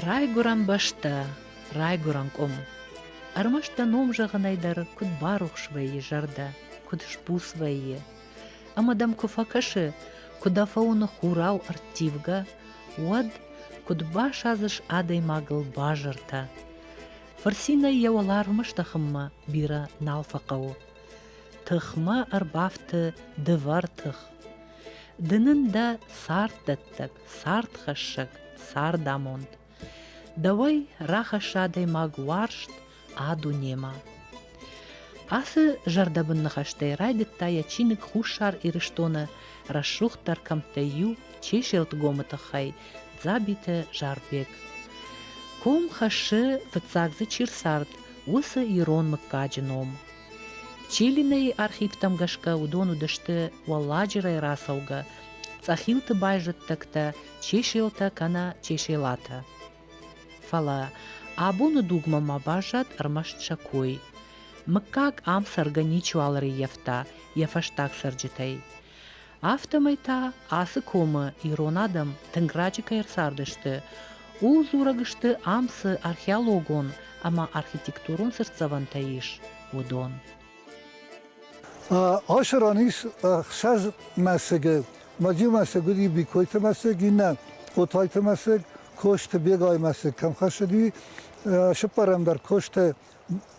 Райгуран башта, райгуран ком. Армашта ном жағынайдар күд барух швейі жарда, күд шпус вейі. Амадам куфакашы, куда фауны хурау артивга, уад күд баш азыш адай магыл бажырта. Фарсина яуалармышта хымма бира налфақау. Тыхма арбафты дывар тых. Дынын да сарттаттак, сартхашшак, сардамонд. Давай рахашадай магваршт аду нема. Асы жардабынны хаштай райдыкта ячинік хушар ирыштоны рашухтар камтаю чешелт гомытахай дзабиты жарбек. Ком хашы фыцагзы чирсарт усы ирон мыккаджином. Челиней архивтам гашка удону дышты валладжирай расауга цахилты байжыттакта чешелта кана чешелата. Фала, абуну дугмама бажат армашчакой. Мыккак амс органичуалры ефта, ефаштак сарджитай. Автомайта асы комы иронадам тынграджика ерсардышты. Ул зурагышты амсы археологон, ама архитектурун сырцавантаиш удон. آشرانیس خشز مسگه مجیو مسگودی بیکویت مسگی نه قطایت مسگ کشت بیگای مسگ کم خشدی شپرم در کشت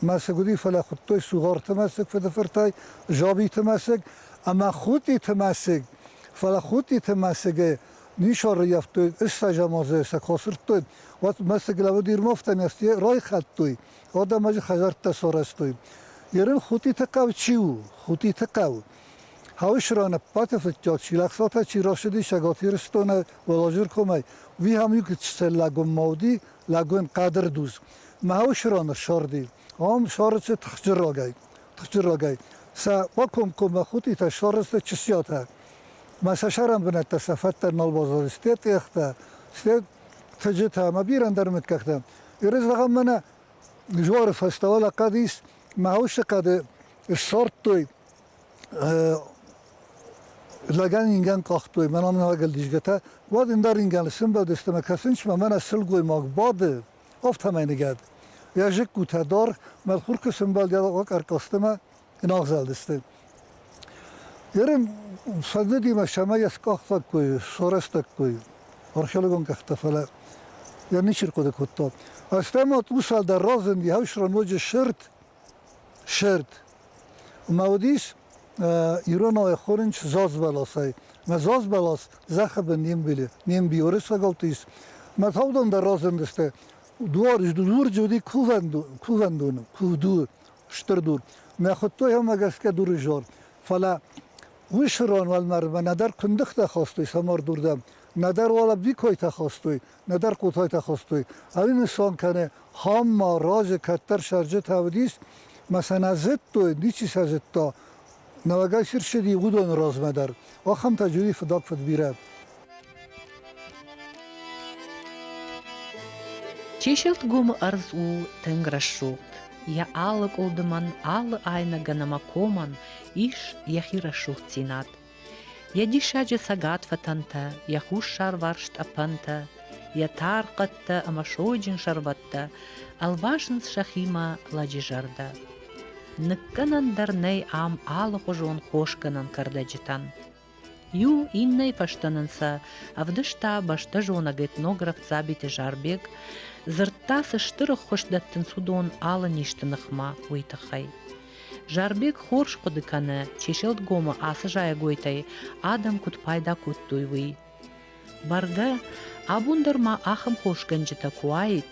مسگودی فلا خودتوی سوغارت مسگ فدفرتای جابیت مسگ اما خودی تمسگ فلا خودی تمسگه نیشار ریفتوی استجامازه سکاسر توی وقت مسگ لو دیر مفتن استی رای خط توی آدم مجی خجرت تسارستوی یرن خودی تقو چیو خودی تقو هاوش رانه پات فتجات شیلخصات چی راشدی شگاتی رستونه ولاجر کمی وی همیو که چسل لگون مودی لگون قدر دوز ما هاوش رانه شاردی هم شارد چه تخجر راگای سا وکم کم خودی تا شارست چسیات ها ما سشارم بنت تصفت نال بازار استیت اختا استیت تجت ها ما بیرن در متکختم یرز لغم منه جوار فستوال قدیس ما هوش قد الصورت توي لگن اینگن قاختوی من آمن هاگل دیجگتا واد این دار اینگن سنبا دستم کسنش ما من اصل گوی ماگ باده افت همینه گد یا جک گوته دار ملخور که سنبال دیادا وک ارکاستم این آغزال دسته یرم صدق دیما شما یس قاختا کوی سورستک کوی آرخیالگون که اختفاله یا نیچر کده کتا استما تو سال در رازن دی هاوش ران وجه شرط مودیس ایران آی خورنچ زاز بلاسای ما زاز بلاس زخب نیم بیورس وگالتیس ما تاودن در رازن دسته دور جودی کودور شتر دور ما خود توی هم اگست که دور جار فلا وش ران والمر و ندر کندخ تخواستوی سمار دوردم ندر والا بیکوی تخواستوی ندر قوتای تخواستوی این انسان کنه هم ما راز کتر شرجه تاودیس مثلا زد توی دیچی سازد تا نوگای سر شدی گودان راز مدار آخم تجوری فداک فد بیرد Чешелт гом арз у тенграшут. Я алык олдыман алы айна ганама коман иш яхирашут цинат. Я дишаджи сагат фатанта, я хуш шарваршт апанта, я тарқатта амашоджин шарбатта, албашын шахима ладжижарда. Ныкканан дарней ам алы хожон хошканан кардаджитан. Ю иннай фаштананса, авдышта башта жонаг этнограф забите жарбек, зыртта сыштырых хоштдаттын судон алы ништыныхма уйтахай. Жарбек хорш кодыканы, чешелт гома асы жая гойтай, адам кут пайда кут туйвый. Барга, абундарма ахым хошганжита куайт,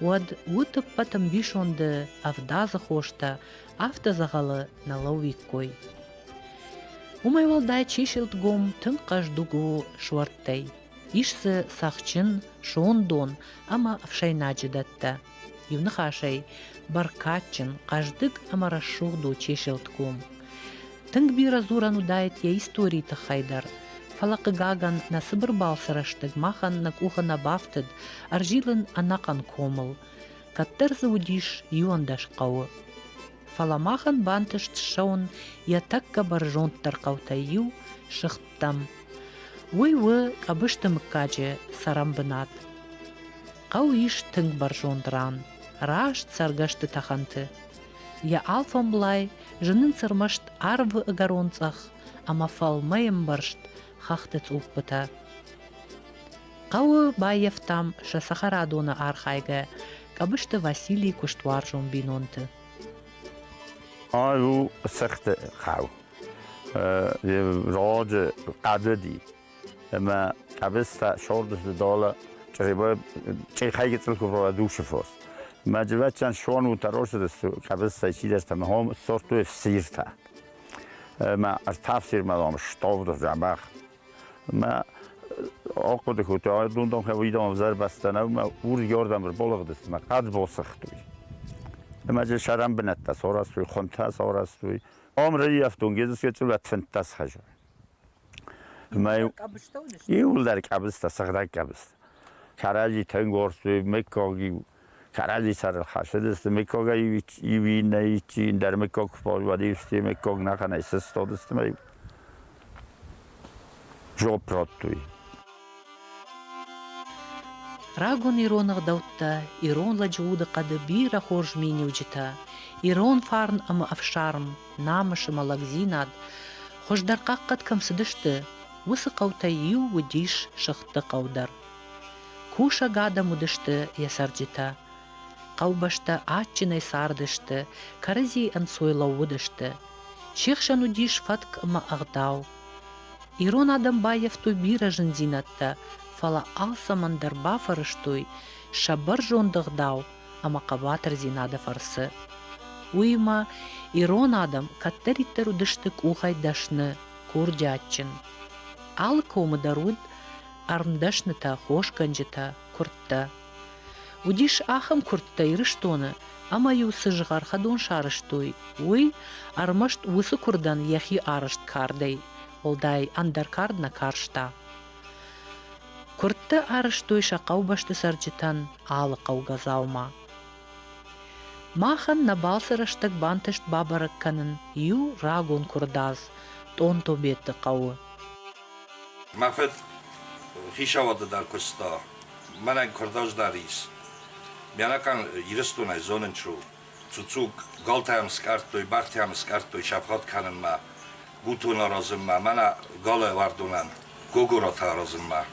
уад утып патым бишонды авдазы хошта, автозағалы налауик кой. Умайвалдай чешелт гом тын каждугу шуарттай. Ишсы сахчын шондон, ама авшайнаджидатта. Ювны хашай, баркатчын, каждык ама расшугду чешелт гом. Тынг бира зуран удайт я истории тахайдар. Фалакы гаган на сыбырбал сыраштык, махан на кухана бафтыд, аржилын анакан комыл. Каттер заудиш юандаш кауы. Фаламахан бантышт шаун я такка баржонт таркаутаю шыхттам. Уй-вы кабышты мыккаджы сарамбынат. Қау иш тың бар жондыран, раш царгашты таханты. Я алфам блай, жынын сырмашт арвы ыгаронцах, ама фалмайым баршт, хахтыц уппыта. Қауы байевтам шасахарадуны архайга, кабышты Василий куштуар жомбинонты. Аю сықты қау. Раджы қадыди. Ама кабыста шордысы дала, чайхайги цылку врала души фос. ما جواتشان شون و تراش دست قبض سایچی دست ما هم سرتو سیر تا ما از تفسیر مدام شتاب دست جنبخ ما آقود خوته دوندم که ویدام زر بستنه ما اور یاردم بر بالغ دست ما قد باسختوی ما جه شرم بنت سارستوی خونته سارستوی آمری افتون گیزس که چلو اتفنتس خجای ما یول در قبض تا سخدک قبض کراجی تنگورستوی مکاگی کارایی سر خشد است میکوگا ایوی نیچی در میکوگ پاروادی است میکوگ نکنه استاد است می جوب راتوی Рагон иронах даутта, ирон ладжуда кады бира хорж минюджита, ирон фарн ама афшарм, намышы малагзинад, хождар каккат камсыдышты, высы каута ю вудиш шыхты каудар. Куша гада мудышты ясарджита, Қаубашта атчинай сардышты, карази ансойлауыдышты. Шехшану диш фатк ма ағдау. Ирон адам байевту бира жынзинатта, фала алса мандарба фарыштуй, шабар жондығдау, ама қабатыр зинада фарсы. Уйма, ирон адам каттариттеру дыштык ухайдашны, курдячын. Ал комыдаруд армдашныта хошканжыта, куртта. Удиш ахам куртта ирыштоны, ама юсы жығар хадон шарыштой. Уй, армашт усы курдан яхи арышт кардай, олдай андар кардна каршта. Куртта арыштой шақау башты сарджитан алы қаугазаума. Махан набалсыраштык бантышт бабарыкканын ю рагон курдаз, тон тобетті қауы. Махфет хишавады дар куста, манан курдаж дарис. Мянакан ирыстунай зонынчу, цуцук галтаям скартой, бахтаям скартой, шафхат канын ма, гутуна разым ма, мана галы вардунан, гогурата разым ма.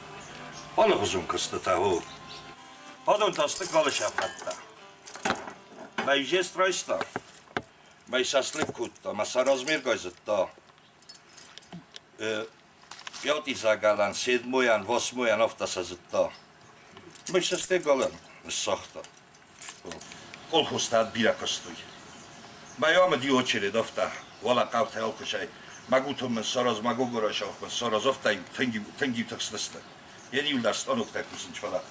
Балык uzun кысты та ху. Падон тасты галы шафхатта. Май жест райста, май шашлык кутта, маса размер гайзытта. Пятый загалан, седьмоян, восьмоян офтасазытта. Май шасты галан. Сахта. Колхозтад биракостуй. Майама ди очередь офта. Вала кавта алкушай. Магутум сараз магогорашов, сараз офта тенги такстаста. Yeni yıllar stanok takmışsın falan.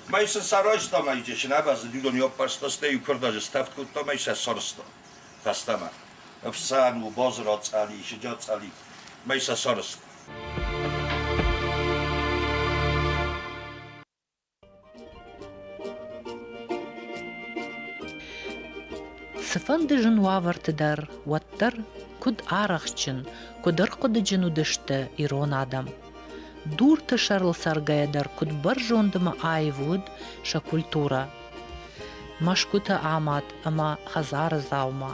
Mayısın saraysta mayıcı bazı düdon yaparsta steyu kurdacı staft kutta mayısa sarısta. Tastama. Efsan u bozrat ali, şicat ali. Mayısa sarısta. Sıfandı jınwavırtıdar, wattar kud araqçın, kudur kudıcın udıştı iron adam. Durты шарл саргаядar kud bar жонdıma ayvud şa kultura. Maşkuta amat ama hazar zavma,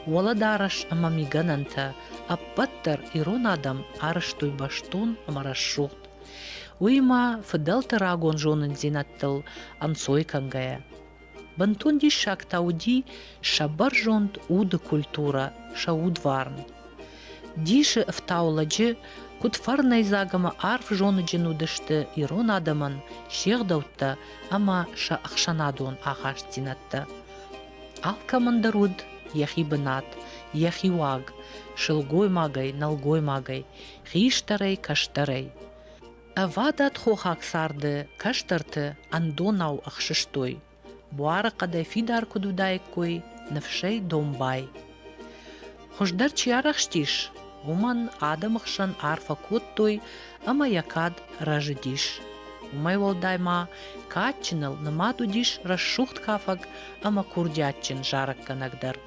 wala daraş ama migananta, apbattar iron adam arıştuy baştun ama raşşuht. Uyma fıdaltı ragon jonın zinattıl ansoy kangaya. Bantun di şak taudi şabar jond udı kultura şa udvarn. Диши эфтауладжы, куд фарнай загама арф жоны джинудышты ирон адаман шеғдаутта, ама ша ақшанадуын ағаш зинатты. Ал камандаруд, яхи бынат, яхи ваг, шылгой магай, налгой магай, хиштарай, каштарай. Авадат хохак сарды, каштарты, андонау ақшыштой. Буара қадай фидар кудудайкой, навшей домбай. Хождар чиярах штиш, уман адамықшан арфа коттой, ама якад ражидиш. Умай волдайма катчинал намаду диш расшухт кафак, ама курдятчин жарак канагдар.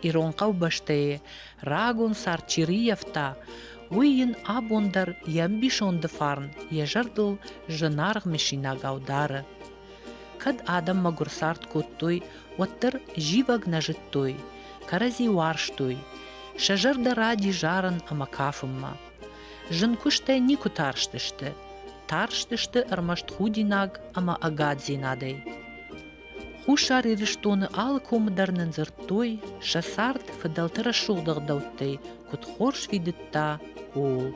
Иронқау баштае, рагон сар чириевта, уйин абондар ямбишонды фарн, ежардыл жынарг мешина гаудары. kad adam magursart kottui, otter živag nažittui, karazi varštui, šežar daradi žaran ama kafumma. Žinkušte niku tarštište, tarštište armašt hudinag ama agadzinadei. Хушар ириштоны алком дарнын зырттой, шасарт федалтера шулдагдауттей, кут хорш видетта ол.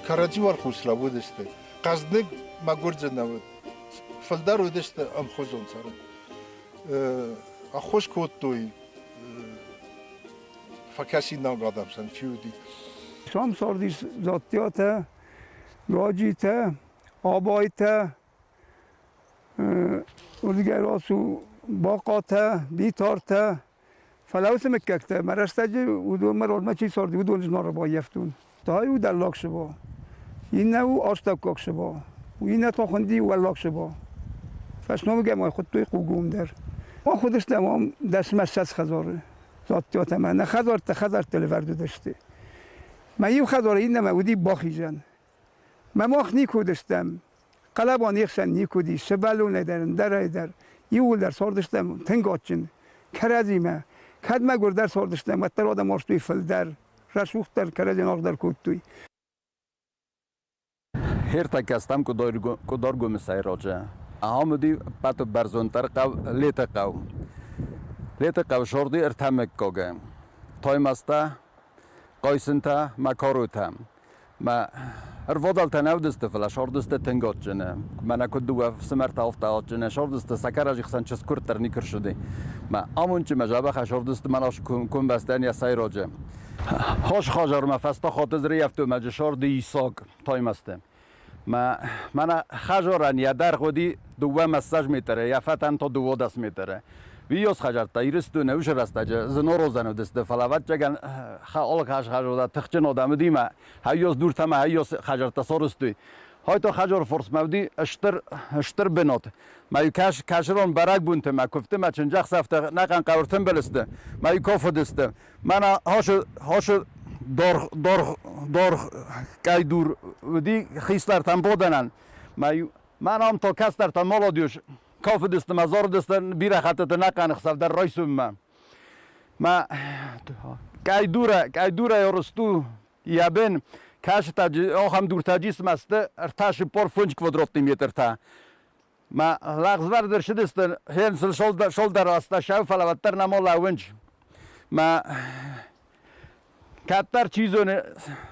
Караджи var хусла будеште. Казник магурджанавд. Фалдар будеште амхозон сарат. Ахош коттой. Факаси нагадамсан фюди. شام ساردی ذاتیات راجیت آبایت و دیگر راسو باقات بیتارت فلوس مککت مرشتج ودون مراد ما چی ساردی ودون جنار با یفتون تای و دلاک شبا این نه و آشتاکاک شبا و این نه تاخندی و لاک شبا فشنو میگم خود توی قوگوم در ما خودش تمام دست مشت خزاره ذاتیات من نه خزار تلوردو داشته من یو خزاره این نمودی باخیجن من ماخ نیکو داشتم قلبان یخشن نیکو دی شبلو ندارن در یول در ساردشتم تنگاچن کرزیمه کدمه گر در ساردشتم و تر آدم آشتوی فل در رشوخ در کرزین آق در کودتوی هر تکستم کدار گم سایراجه آمدی پاتو برزونتر قو لیت قو شوردی ارتمک کاگه تایمسته قایسنته مکاروتم ما ارفضل تناودست فلا شوردست تنگاتجنه من اكو دو سمرت افتاجنه شوردست سكراجي خسن چسكور ترنيكر شدي ما امونچ مجابه شوردست مناش كون بستن يا سايراجه هاش خاجر ما فستا خاطز ريفتو مج شوردي ساق تايمسته ما من خاجرن يا در خودي دو مساج متر يا فتن تا 2 متر ویوس خجرت ایرستو نوش رستاج زنورو زنو دست فلاوت جگن خال کاش خجرت تخچن آدم دیما هیوس دور تما هیوس خجرت سارستوی های تو خجر فرس مودی اشتر بنات ما یکاش کاشرون برگ بونت ما کفته ما چنجاق سفته نکن قورتن بلسته ما یکاف دسته من هاش دار کای دور ودی خیستر تن بودنن من هم تا کستر تن مالا دیوش کاف دست مزار دست بیره خطت نکن خسال در رایسوم ما کای دوره یارستو یا بین کاش تاج آخام دور تاجیس مسته ارتاش پر 5 kvadratni meter تا ما لغزور در شدست هنسل شول در راستا شاو فلوتر نمال اونج ما کتر چیزونه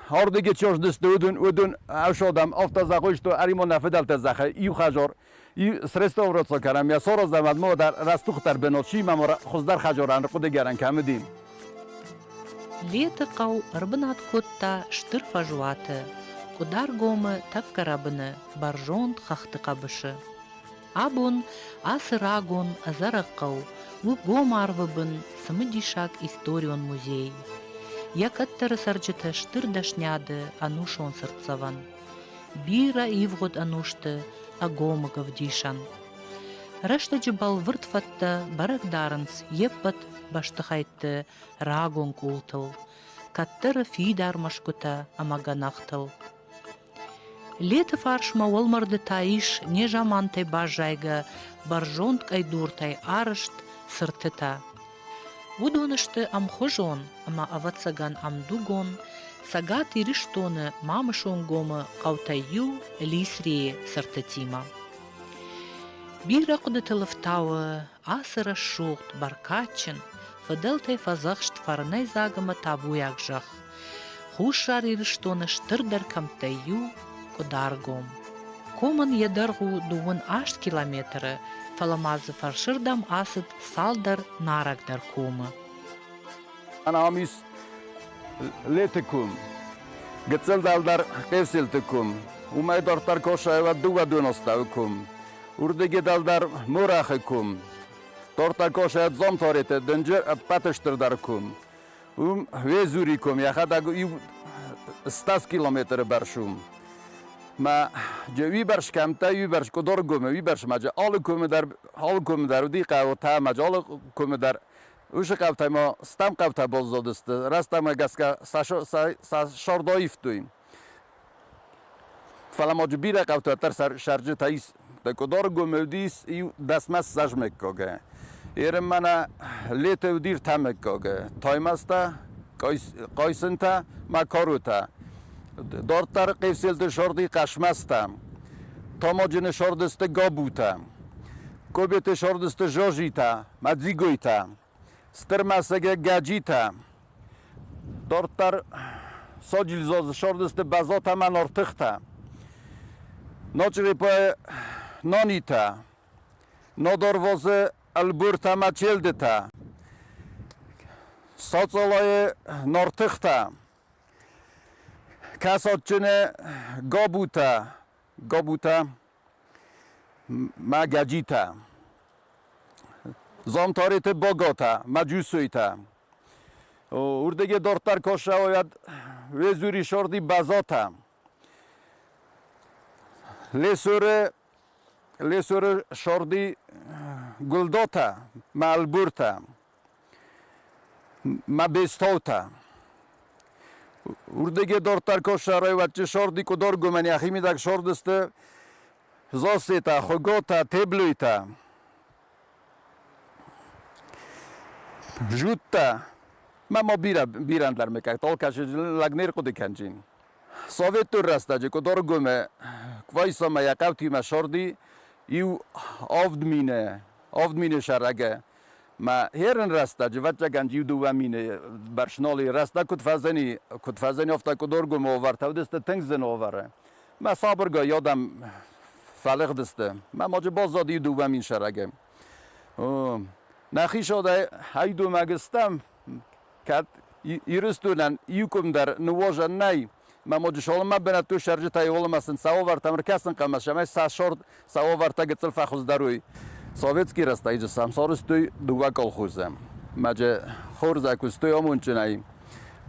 هاردگی چوش دست ودون اوشادم افتازا خوشتو اریمون نفدل تزخه ایو خجار ای سرست اوراتسا کردم یا سر از دمد ما در رستوخ در بنوشی ما خود در خجاران خود گرن کم دیم. لیت قو ربنات کوتا شتر فجواته کدار گوم تفکرابنه برجوند خخت قبشه. آبون آسراغون ازرق قو و گومار وبن سمدیشاک історіон музей. Якаттер сарджете штир дашняде анушон серцаван. Біра івгод ануште агомага вдішан. Решта джибал виртфатта барагдаранс еппат баштахайтте рагон култыл. Каттер фидар машкута амаганахтыл. Лето фаршма олмарды таиш не жамантай бажайга баржонт кайдуртай арышт сыртыта. Вудонышты амхожон, ама аватсаган амдугон, сагат ириштоны мамышон гомы қаутайю лисрие сыртытима. Бира кудытылыфтауы, асыра шуғт баркачын, фыдылтай фазахшт фарнай загыма табуяк жах. Хушар ириштоны штырдар камтайю кударгом. Комын ядаргу дуын 8 километры, фаламазы фаршырдам асыт салдар нарагдар комы. أنا عميس ليتكم قتل دالدار قيسلتكم وما يدار تركوشا ودوا دونستاوكم وردقي دالدار مراخكم تورتاكوشا زوم توريت دنجر باتشتر داركم ويزوريكم يا خدا 100 كيلومتر برشوم ما جوی برش کمتا یو برش کدار گم وی برش ماجا آل کوم در ودی قوتا ماجا آل کوم در وش قوتا ما استم قوتا بازدادست راست ما گسکا شاردایف تویم فلا ماجا بیره قوتا تر شرجه تایس رسته کدار گمودیس ایو دستمس زجمک کاگه ایرم من لیت و دیر تمک کاگه تایمسته قایسنته مکاروته دارتر قیسیلت شردی قشمسته تاماجن شردست گابوته کوبیت شردست جاجیته مدزیگویته سترمسگه گجیته دارتر ساجیل زاز شردست بزاته من ارتخته ناچری پای نانیته نادارواز البورته مچیلدته ساچالای نارتخته کساتچنه گابوته ما گجیته زامتاریت باگاته مجوسویته اردگی دارتر کاشه باید وزوری شردی بزاته لیسور شردی گلداته ما البورته ما بیستاوته اردگی دارتر کاشه روید شردی کدار گمنی اخیمی دک شردسته زاسیته خوگاته تبلویته جوته ما بیرندر میکرد تا کشی لگنیر کدی کنجین سویت تو رسته جه کدار گمه وایسا ما یقوتی ما شردی ایو آفد مینه شرگه ما هیرن رسته جه وچه گنجیو دو مینه برشنالی رسته کد فزنی افتا کدار گمه آورده و دسته تنگ زن آوره ما صابرگاه یادم فلق دسته ما ماجه باز دادی دو مین شرگه نخی شده های دو مگستم که ایرستونن ایوکم در نواجه نی ما ماجه شالم ما بنا تو شرجه تایی ولم اسن سوا ورتم رکستن قمش شما ساشورد سوا ورتا گتل فخوز دروی سوویتسکی راستا ایج سامسارستوی دو کالخوزم ماجه خورزا کوستوی امونچنای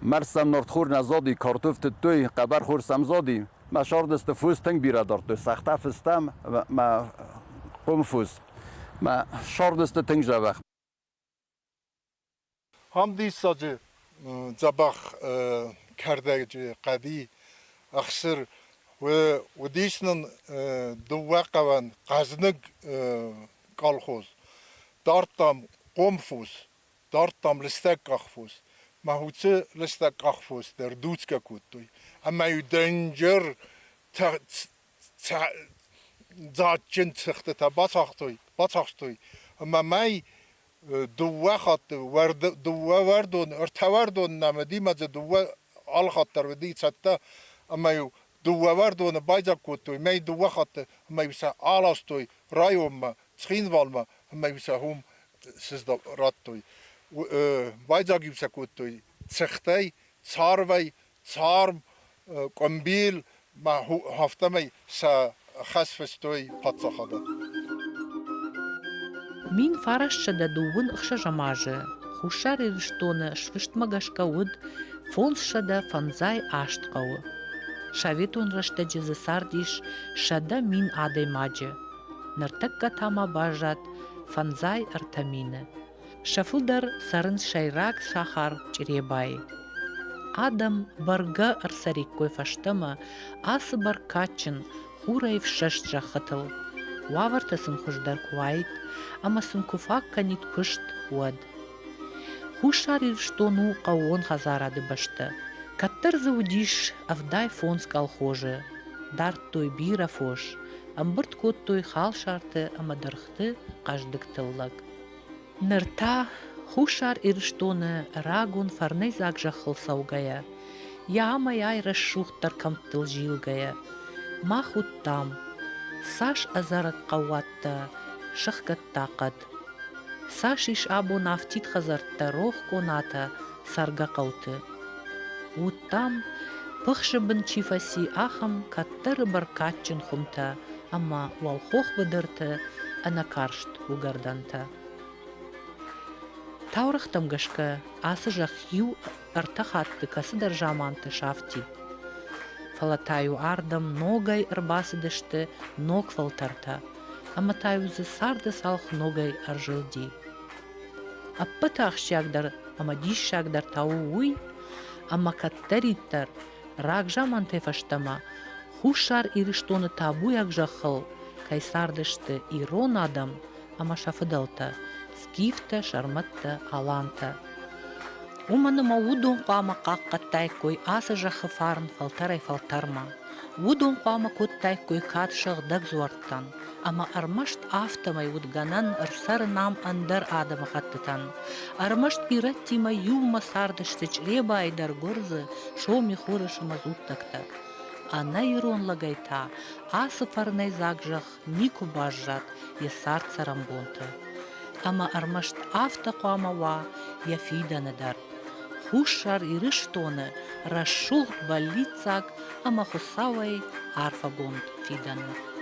مرسم نورد خور نزادی کارتوفت توی قبر خور سمزادی ما شاردست فوز تنگ بیرادار تو سخته فستم ما قم فوز ما شاردست تنگ جوخ هم دیسا جه زباخ کرده جه قدی اخسر و دیسنن دو وقوان قزنگ کالخوز دارتم قمفوز دارتم لستک اخفوز ما هوچه لستک اخفوز در دوچکا کودتوی اما یو دنجر زادچن سخته تا باساختوی اما مای دو خط دو وردون ارتوردون نمدی مزه دو آل خطر ودی ستا اما یو دو وردون بایزا کوتوی می دو خط اما یوسا آلاستوی رایوم ما تخین والما اما یوسا هم سزدا راتوی بایزا یوسا کوتوی سخته چاروی چارم قنبیل ما هفته می سا خسفستوی پاتسا خدا Min farascha da duwen ixsha jamaje. Hushari rishtone shvishtmagashka ud fonscha da fanzai ashtqaw. Shavetun rashta jizasardish shada min ade maje. Nartakka tama bajat fanzai artamine. Shafuldar sarın shayrak shahar çirebay. Adam barga arsarikkoy fashtama as barkachin hurayv shashtra khatl. Wavartasın khujdar kuwait ama сынкуфак канит кышт уад. Хушарир штону кавон хазарады башты. Каттар заудиш авдай фонс колхожы. Дарт той бира фош. Амбырт кот той хал шарты амадархты каждык тыллак. Нырта хушар ирштоны рагун фарней закжахыл саугая. Яма яй расшухтар камтыл жилгая. Махут там. Саш азарат каватта. شخكت طاقت ساشيش أبو نافتيت خزرت روخ كوناتا سارغا قوت وطام بخش بنچي فسي آخم كتر بركاتشن خمتا أما والخوخ بدرت أنا كارشت وغردانتا تاورختم غشكا آسجا خيو ارتخات بكسدر جامانت شافتي فلاتايو آردم نوغاي ارباسدشت نوغ فلترتا Ama tayuzu sardı salх nogay arjıldi. Appıtaq şagdar ama diş şagdar tavu uy ama kattarittar ragjaman tefashtama huşar iriştonu tabu yakjahıl кайсардышты ирон адам, ама шафыдалта, скифта, шарматта, аланта. Уманыма удун қама қаққаттай кой асы жақы фарын фалтарай фалтарма. Удун қама көттай кой катшық даг зуарттан. Ама армашт автомай удганан ырсары нам андар адамы қаттытан. Армашт ираттима юма сардышты чреба айдар горзы шоми хорышыма зуттакта. Ана ирон лагайта, асы фарнай загжах нику бажжат, есар царамбонта. Ама армашт авто қамава яфиданыдар. Хушар ирыштоны расшух балицак, ама хусавай арфабонд фиданы.